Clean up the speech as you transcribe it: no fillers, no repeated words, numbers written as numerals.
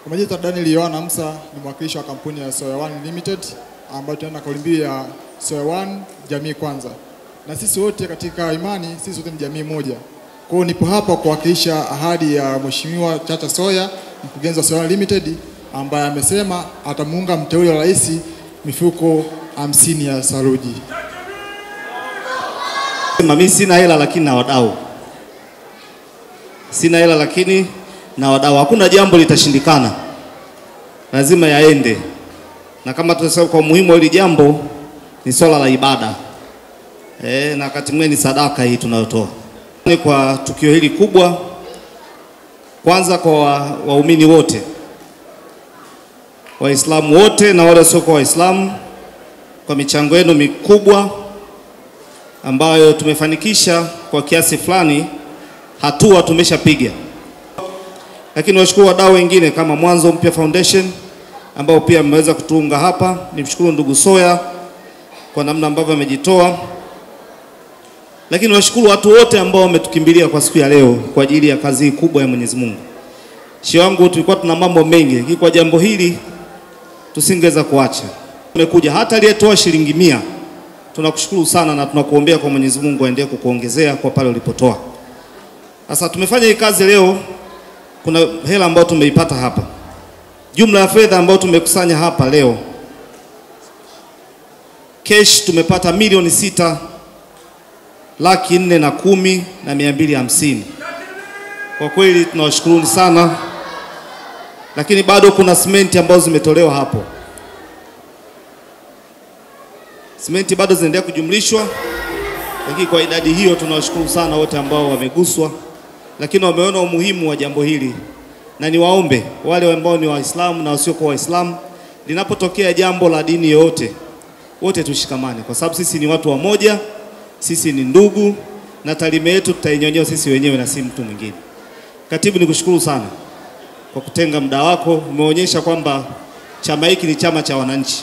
Kwa majina Daniel Yohana Amsa, ni mwakilishi wa kampuni ya Soya One Limited ambayo tunaenda kauli mbiu ya Soya One jamii kwanza. Na sisi wote katika imani, sisi wote ni jamii moja. Kwa hiyo nipo hapa kuwakilisha ahadi ya Mheshimiwa Chacha Soya, mkurugenzi wa Soya One Limited, ambaye amesema atamuunga mteule wa rais mifuko 50 ya saruji. Mimi sina hela lakini na wadau. Sina hela lakini na wadau. Hakuna jambo litashindikana. Lazima yaende. Na kama tunasema kwa muhimu wa hili jambo ni swala la ibada. Na wakati mwingine ni sadaka hii tunayotoa. Kwa tukio hili kubwa, kwanza kwa waumini wote, Waislamu wote na wale wasio Waislamu, kwa michango yenu mikubwa ambayo tumefanikisha kwa kiasi fulani, hatua tumeshapiga. Lakini washukuru wadau wengine kama Mwanzo Mpya Foundation ambao pia mmeweza kutuunga hapa. Nimshukuru ndugu Soya kwa namna ambavyo amejitoa. Lakini washukuru watu wote ambao wametukimbilia kwa siku ya leo kwa ajili ya kazi kubwa ya Mwenyezi Mungu. Shehe wangu, tulikuwa tuna mambo mengi, lakini kwa jambo hili tusingeweza kuacha. Tumekuja hata aliyetoa shilingi 100. Tunakushukuru sana na tunakuombea kwa Mwenyezi Mungu aendelee kukuongezea kwa pale ulipotoa. Sasa tumefanya hii kazi leo, kuna hela ambayo tumeipata hapa. Jumla ya fedha ambayo tumekusanya hapa leo, cash tumepata milioni 6,410,250. Kwa kweli tunawashukuru sana. Lakini bado kuna simenti ambazo zimetolewa hapo. Simenti bado zinaendelea kujumlishwa. Lakini kwa idadi hiyo tunawashukuru sana wote ambao wameguswa, lakini wameona umuhimu wa jambo hili. Na niwaombe wale ambao ni Waislamu na wasio kwa Waislamu, linapotokea jambo la dini yote, wote tushikamane, kwa sababu sisi ni watu wa moja, sisi ni ndugu, na talime yetu tutainyonyoa sisi wenyewe na si mtu mwingine. Katibu, nikushukuru sana kwa kutenga muda wako. Umeonyesha kwamba chama hiki ni chama cha wananchi.